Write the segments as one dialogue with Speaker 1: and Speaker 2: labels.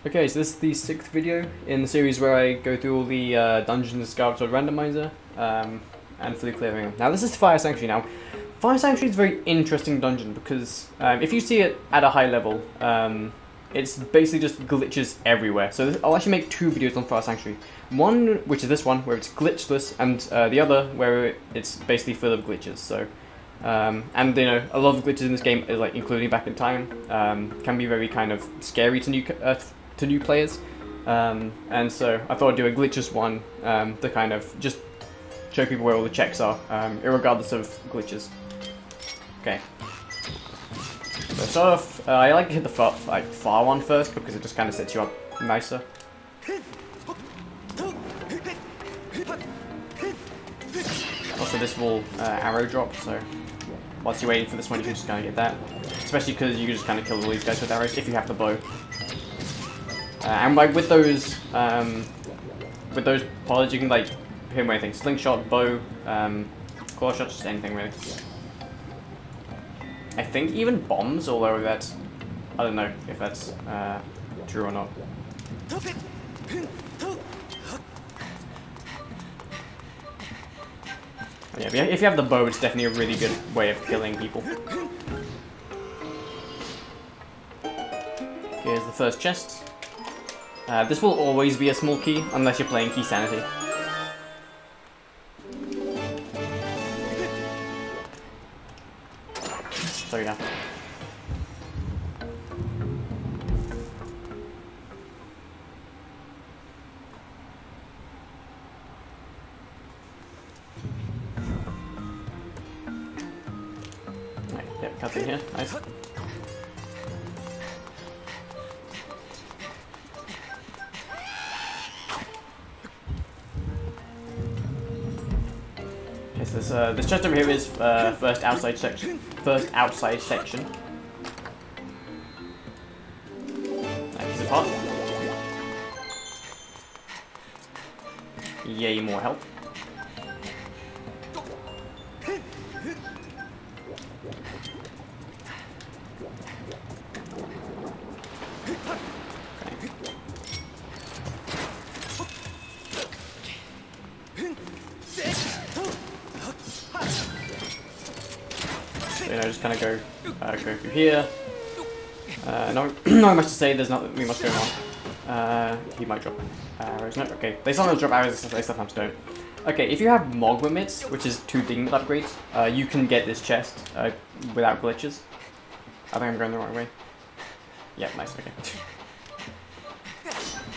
Speaker 1: Okay, so this is the 6th video in the series where I go through all the dungeons and Skyward Sword randomizer and fully clearing them. Now this is Fire Sanctuary now. Fire Sanctuary is a very interesting dungeon because if you see it at a high level, it's basically just glitches everywhere. So I'll actually make 2 videos on Fire Sanctuary. One, which is this one, where it's glitchless, and the other, where it's basically full of glitches. So, and you know, a lot of glitches in this game, like including back in time, can be very kind of scary to new players. And so I thought I'd do a glitchless one to kind of just show people where all the checks are, irregardless of glitches. Okay. So start off, I like to hit the far one first because it just kind of sets you up nicer. Also, this will arrow drop, so whilst you're waiting for this one, you can just kind of get that. Especially because you can just kind of kill all these guys with arrows if you have the bow. And like with those pods, you can like hit them with anything: slingshot, bow, claw shot, just anything really. I think even bombs, although that's, I don't know if that's true or not. Yeah, if you have the bow, it's definitely a really good way of killing people. Here's the first chest. This will always be a small key, unless you're playing Key Sanity. So yeah. Right, yep, cutscene here, nice. Okay, so this chest over here is first outside section. Piece of heart. Yay, more health. So, you know, just kind of go through here. Not much to say. There's not really much going on. He might drop arrows. No, okay. They sometimes drop arrows. They sometimes don't. Okay, if you have Mogma mitts, which is 2 demon upgrades, you can get this chest without glitches. I think I'm going the wrong way. Yeah, nice. Okay.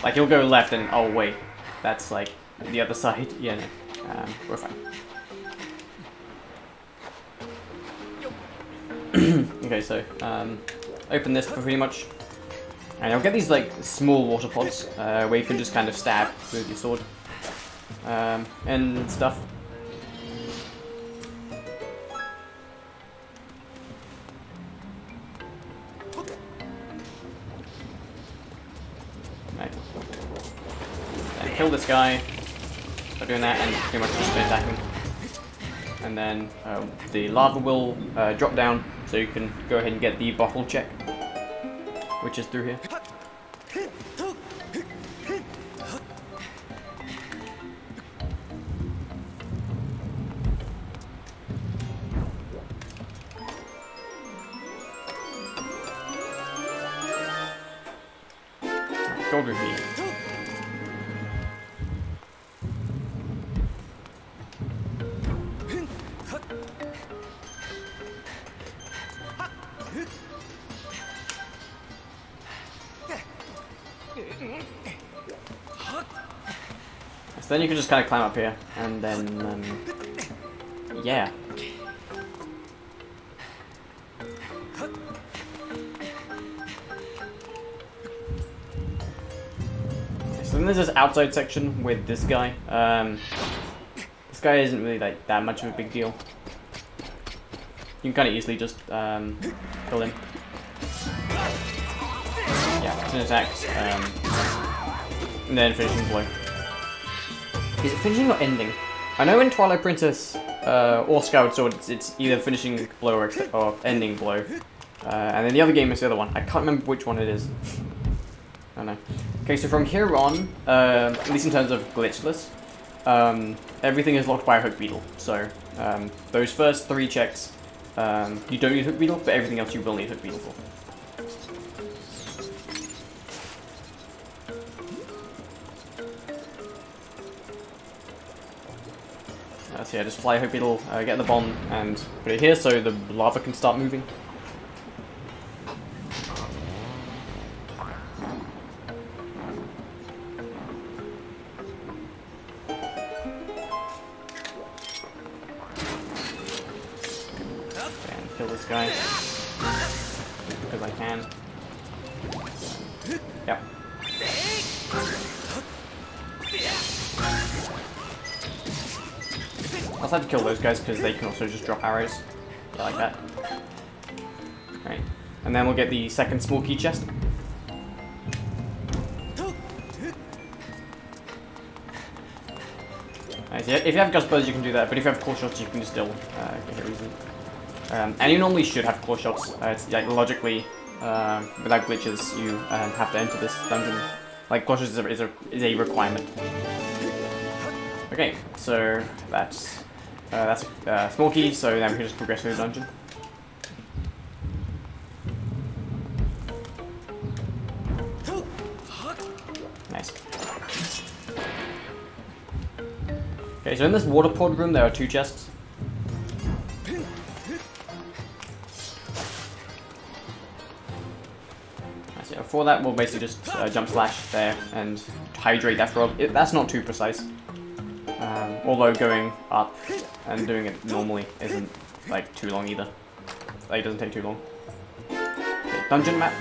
Speaker 1: Like you'll go left and oh wait, that's like the other side. Yeah, no, we're fine. Okay, so open this pretty much, and you'll get these like small water pods where you can just kind of stab with your sword and stuff. Right. And kill this guy by doing that, and pretty much just attack him. And then the lava will drop down, so you can go ahead and get the bottle check, which is through here. Gold rupee. So then you can just kind of climb up here, and then, yeah. So then there's this outside section with this guy. This guy isn't really like that much of a big deal. You can kind of easily just kill him. Yeah, 10 attacks, and then finishing blow. Is it finishing or ending? I know in Twilight Princess or Skyward Sword, it's either finishing blow or ending blow. And then the other game is the other one. I can't remember which one it is. I don't know. Okay, so from here on, at least in terms of glitchless, everything is locked by a hook beetle. So those first 3 checks, you don't need hook beetle, but everything else you will need hook beetle for. So yeah, just fly hook beetle, get the bomb, and put it here so the lava can start moving. And kill this guy because I can. Yep. I'll have to kill those guys because they can also just drop arrows. Yeah, like that. Right. And then we'll get the second small key chest. Nice. Yeah, if you have gust buzzers, you can do that, but if you have claw shots, you can just still get it easily. And you normally should have claw shots. It's like logically, without glitches, you have to enter this dungeon. Like claw shots is a requirement. Okay, so that's a small key, so then we can just progress through the dungeon. Nice. Okay, so in this water pod room there are 2 chests. So for that we'll basically just jump slash there and hydrate that frog. That's not too precise. Although going up and doing it normally isn't like too long either. Like, it doesn't take too long. Okay, dungeon map.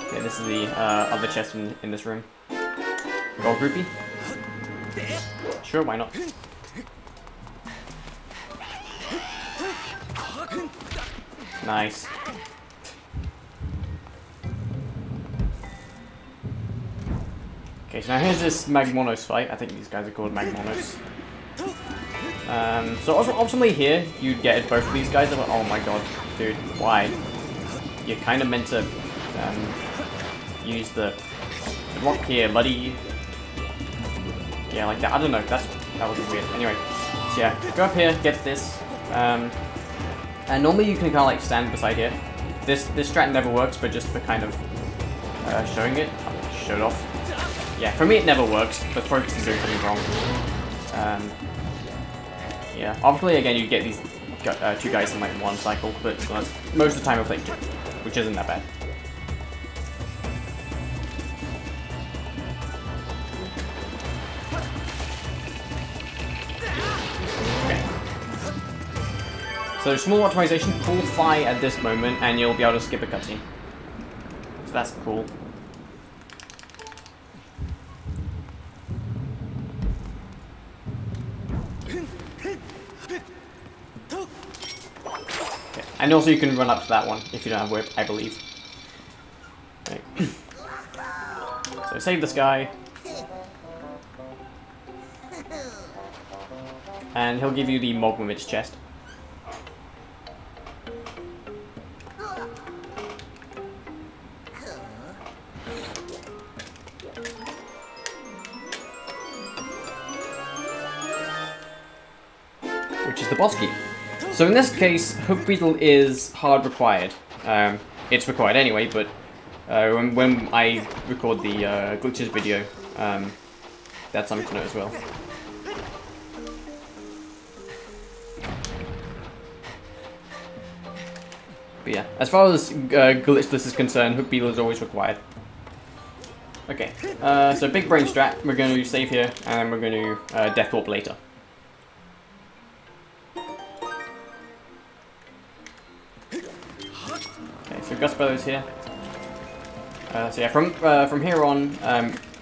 Speaker 1: Okay, this is the other chest in this room. Gold rupee. Sure, why not? Nice. Okay, so now here's this Magmonos fight. I think these guys are called Magmonos. So ultimately here, you'd get both of these guys. Oh my god, dude, why? You're kind of meant to use the rock here, buddy. Yeah, like that. I don't know. That was weird. Anyway, so yeah, go up here, get this. And normally you can kind of like stand beside here. This strat never works, but just for kind of showing it, I'll show it off. Yeah, for me it never works, but probably because I'm doing something wrong. Yeah, obviously again you get these 2 guys in like 1 cycle, but most of the time it'll take 2, which isn't that bad. So small optimization, full fly at this moment, and you'll be able to skip a cutscene. So that's cool. Okay. And also you can run up to that one if you don't have whip, I believe. Okay. So save this guy. And he'll give you the Mogwimage chest. Which is the boss key. So in this case, Hook Beetle is hard required. It's required anyway, but when I record the glitches video, that's something to note as well. But yeah, as far as Glitchless is concerned, Hook Beetle is always required. Okay, so big brain strat, we're going to save here, and then we're going to Death Warp later. Okay, so Gust Bellows here. So yeah, from here on,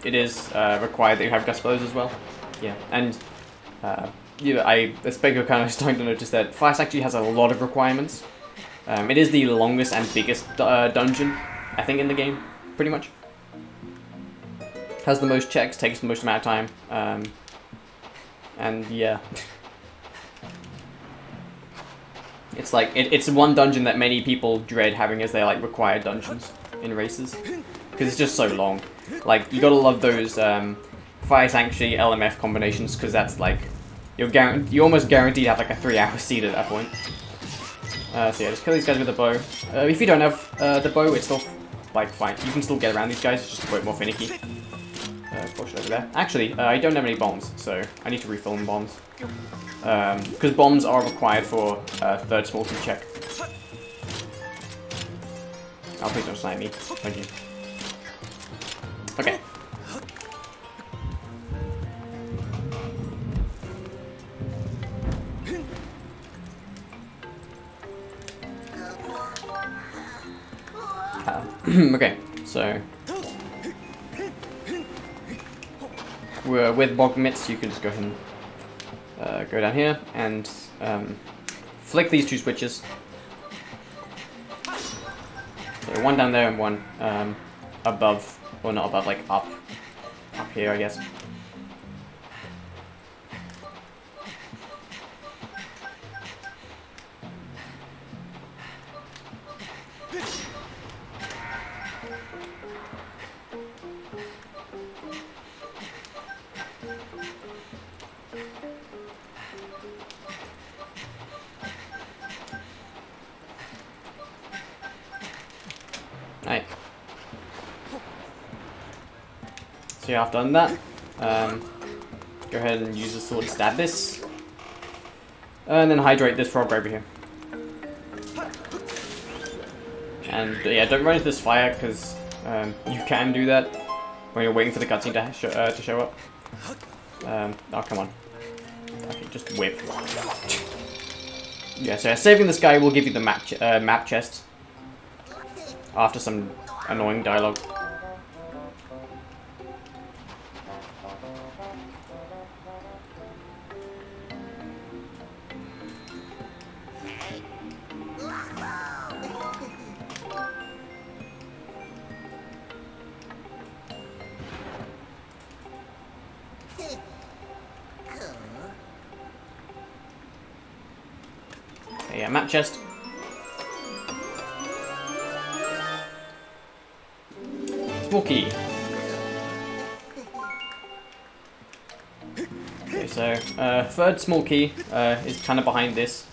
Speaker 1: it is required that you have Gust Bellows as well. Yeah, and yeah, this bigger kind of starting to notice that Fire Sanctuary has a lot of requirements. It is the longest and biggest dungeon, I think, in the game, pretty much. has the most checks, takes the most amount of time, and yeah. It's like, it's one dungeon that many people dread having as their like required dungeons in races. Because it's just so long. Like, you gotta love those Fire Sanctuary LMF combinations, because that's like, you're almost guaranteed to have like a 3-hour seed at that point. So yeah, just kill these guys with a bow. If you don't have the bow, it's still like fine. You can still get around these guys, it's just a bit more finicky. Push it over there. Actually, I don't have any bombs, so I need to refill in bombs. Because bombs are required for third small key check. Oh, please don't snipe me. Thank you. Okay. Okay, so we're with bog mitts. You can just go ahead and go down here and flick these two switches. So one down there and one above, or not above, like up here, I guess. Right. So yeah, I've done that. Go ahead and use the sword to stab this. And then hydrate this frog over here. And yeah, don't run into this fire, because you can do that when you're waiting for the cutscene to show up. Oh, come on. Okay, just whip. Yeah, so saving this guy will give you the map chest. After some annoying dialogue. Okay, yeah, map chest. Small key. Okay, so third small key is kind of behind this.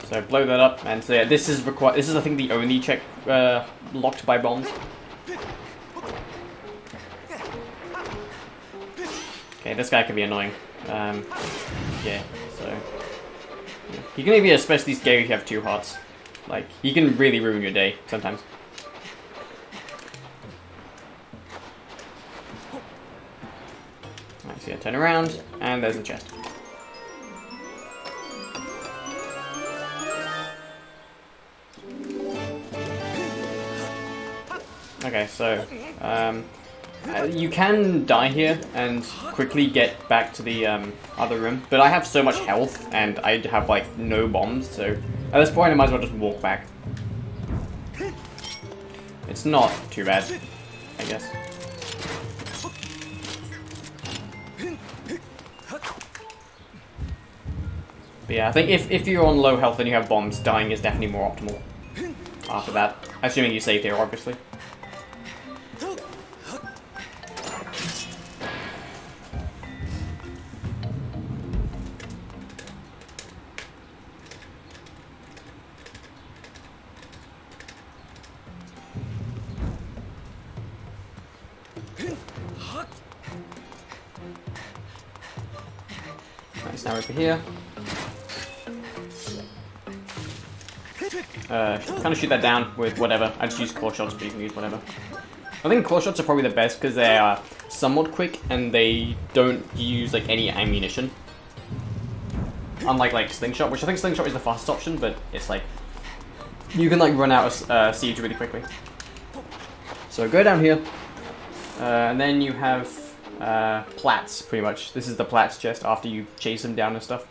Speaker 1: So blow that up, and so yeah, this is required. This is, I think, the only check locked by bombs. Okay, this guy can be annoying. Yeah, so he can be especially scary if you have 2 hearts. Like, he can really ruin your day sometimes. Alright, so yeah, turn around, and there's the chest. Okay, so you can die here and quickly get back to the other room, but I have so much health and I have like no bombs, so at this point I might as well just walk back. It's not too bad, I guess. But yeah, I think if you're on low health and you have bombs, dying is definitely more optimal after that. Assuming you save here, obviously. Nice, now over here. Kind of shoot that down with whatever. I just use core shots, but you can use whatever. I think core shots are probably the best because they are somewhat quick and they don't use like any ammunition. Unlike like slingshot, which I think slingshot is the fastest option, but it's like you can like run out of siege really quickly. So go down here, and then you have plats pretty much. This is the plats chest after you chase them down and stuff.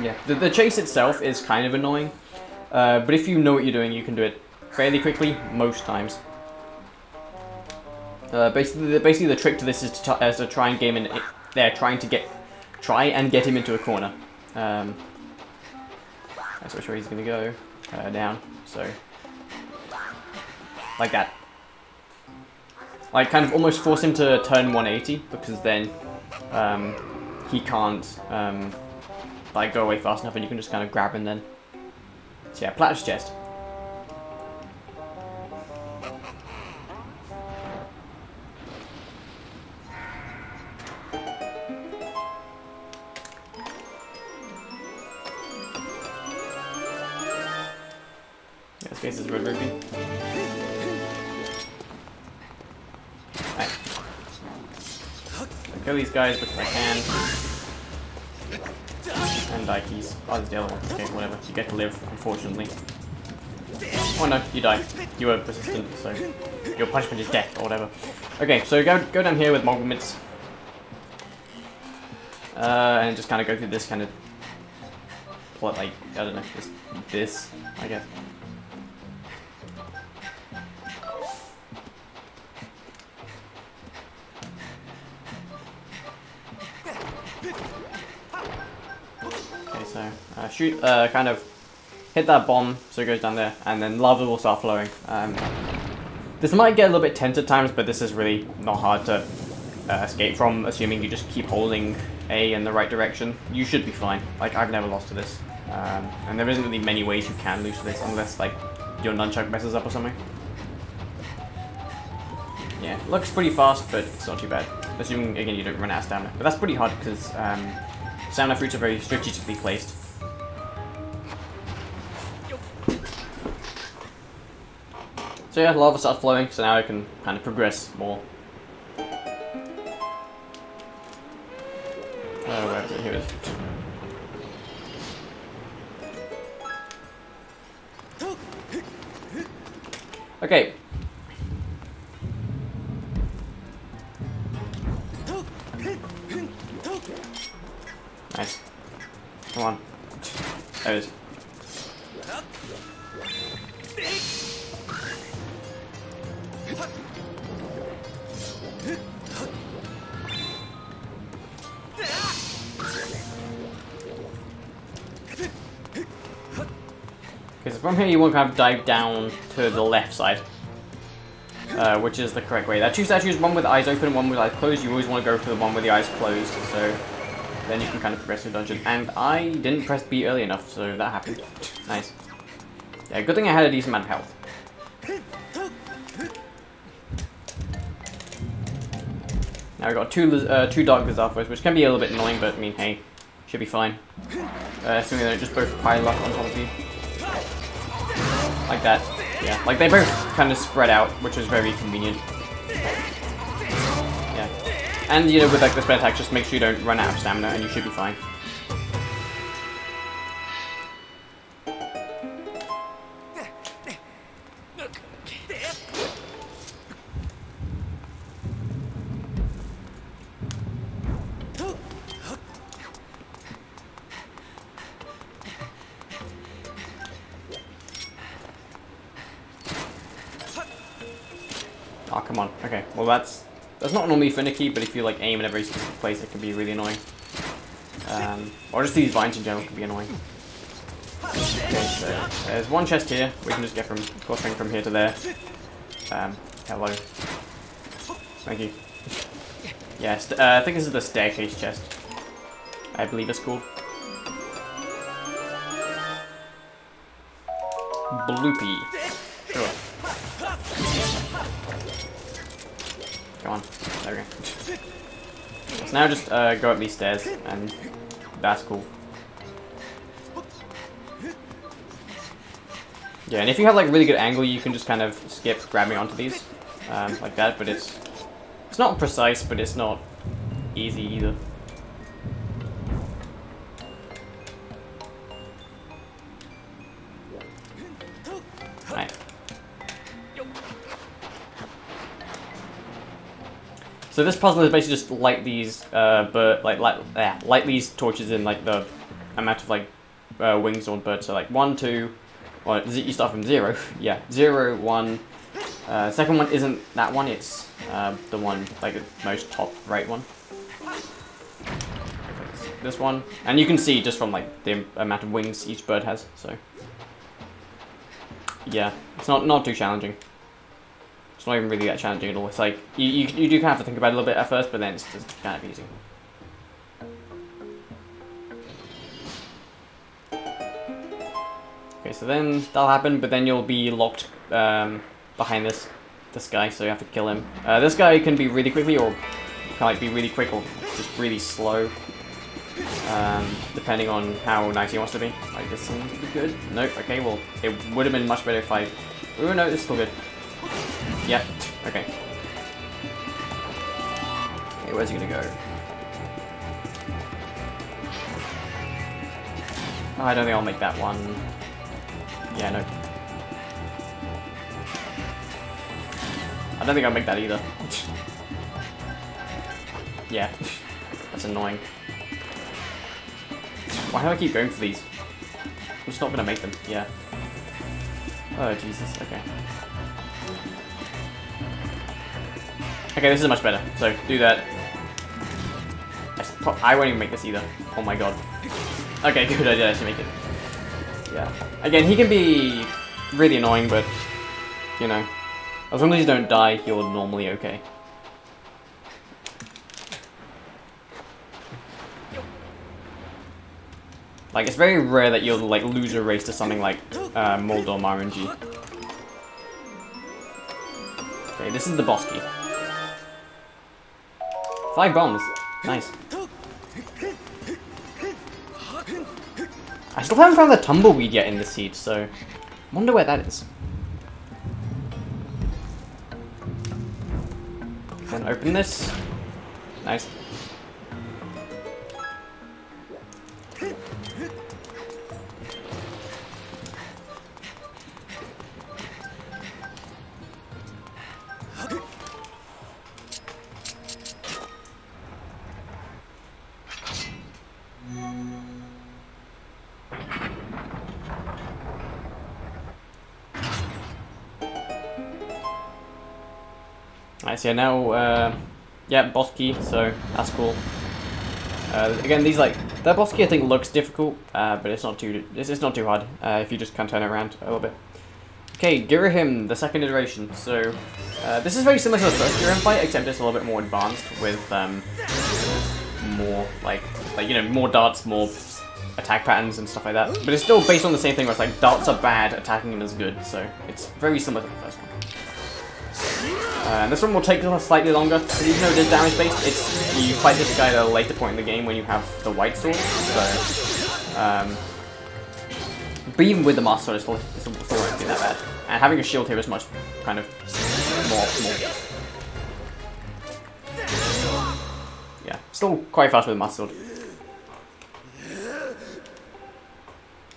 Speaker 1: Yeah, the chase itself is kind of annoying, but if you know what you're doing, you can do it fairly quickly most times. Basically, the trick to this is to try and game in there, try and get him into a corner. That's which way he's gonna go, down. So, like that. Like, kind of almost force him to turn 180, because then he can't like go away fast enough, and you can just kind of grab him then. So yeah, Platter's chest. Yeah, this case is red ruby. Right. I'll kill these guys because I can. And Dikes. Oh, there's the other one. Okay, whatever. You get to live, unfortunately. Oh no, you die. You were persistent, so your punishment is death or whatever. Okay, so go down here with Mogulmits. And just kind of go through this kind of, what, like, I don't know, this, I guess. Okay, so shoot, kind of hit that bomb so it goes down there, and then lava will start flowing. This might get a little bit tense at times, but this is really not hard to escape from, assuming you just keep holding A in the right direction. You should be fine. Like, I've never lost to this. And there isn't really many ways you can lose to this, unless, like, your nunchuck messes up or something. Yeah, it looks pretty fast, but it's not too bad. Assuming, again, you don't run out of stamina. But that's pretty hard, because stamina fruits are very strategically placed. So yeah, lava starts flowing, so now I can kind of progress more. Oh, where is it? Here it is. Okay. Nice. Come on. There it is. Okay, so from here you want to kind of dive down to the left side, which is the correct way. There are two statues, one with the eyes open, one with eyes closed. You always want to go for the one with the eyes closed, so then you can kind of progress through the dungeon. And I didn't press B early enough, so that happened. Nice. Yeah, good thing I had a decent amount of health. Now we've got two Dark Lizarthos, which can be a little bit annoying, but I mean, hey, should be fine. Assuming they don't just both pile up on top of you. Like that. Yeah, like they both kind of spread out, which is very convenient. Yeah. And, you know, with like the spread attack, just make sure you don't run out of stamina, and you should be fine. Oh, come on. Okay, well that's not normally finicky, but if you like aim in a very specific place, it can be really annoying. Or just these vines in general can be annoying. Okay, so there's one chest here. We can just get from crossing from here to there. Hello. Thank you. Yes, I think this is the staircase chest. I believe it's called. Bloopy. Sure. Come on. There we go. So now just go up these stairs, and that's cool. Yeah, and if you have like really good angle, you can just kind of skip grabbing onto these, like that. But it's not precise, but it's not easy either. Right. So this puzzle is basically just light these, light these torches in like the amount of like wings on bird. So like 1, 2. Well, you start from 0. Yeah, 0, 1. Second one isn't that one. It's the one like the most top right one. This one, and you can see just from like the amount of wings each bird has. So yeah, it's not too challenging. It's not even really that challenging at all. It's like you do kind of have to think about it a little bit at first, but then it's just kind of easy. Okay, so then that'll happen, but then you'll be locked behind this guy, so you have to kill him. This guy can be really quickly, or can like be really quick, or just really slow. Depending on how nice he wants to be. Like, this seems to be good. Nope, okay, well, it would have been much better if I... Oh, no, it's still good. Yeah, okay. Okay, where's he gonna go? Oh, I don't think I'll make that one. Yeah, no. I don't think I'll make that either. Yeah, that's annoying. Why do I keep going for these? I'm just not gonna make them. Yeah. Oh Jesus. Okay. Okay, this is much better. So do that. I won't even make this either. Oh my god. Okay, good. I did actually make it. Yeah. Again, he can be really annoying, but you know, as long as you don't die, you're normally okay. Like, it's very rare that you'll, like, lose a race to something like Moldor RNG. Okay, this is the boss key. 5 bombs. Nice. I still haven't found the tumbleweed yet in the seed, so I wonder where that is. Then open this. Nice. Nice, yeah, now, yeah, boss key, so that's cool. Again, these, like, that boss key I think looks difficult, but it's not too hard, if you just kind of turn it around a little bit. Okay, Girahim, the second iteration. So, this is very similar to the first Girahim fight, except it's a little bit more advanced with, more, like, you know, more darts, more attack patterns and stuff like that. But it's still based on the same thing where it's like, darts are bad, attacking them is good, so it's very similar to the first one. This one will take slightly longer, but even though it is damage-based, you fight this guy at a later point in the game when you have the white sword, so... but even with the master sword, it still won't be that bad. And having a shield here is much, kind of, more optimal. Yeah, still quite fast with the master sword.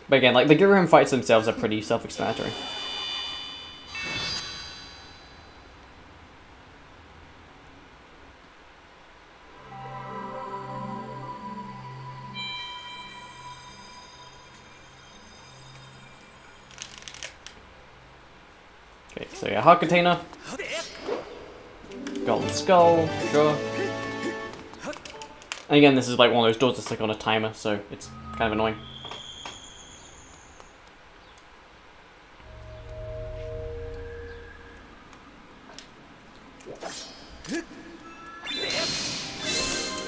Speaker 1: But again, like, the Girahim fights themselves are pretty self-explanatory. Okay, so yeah, heart container. Golden skull, sure. And again, this is like one of those doors that's like on a timer, so it's kind of annoying.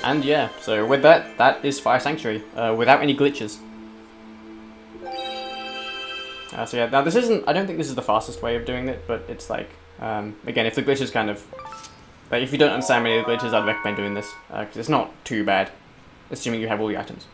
Speaker 1: And yeah, so with that, that is Fire Sanctuary, without any glitches. So yeah, now this isn't, I don't think this is the fastest way of doing it, but it's like, again, if the glitches kind of, like if you don't understand many of the glitches, I'd recommend doing this, because it's not too bad, assuming you have all the items.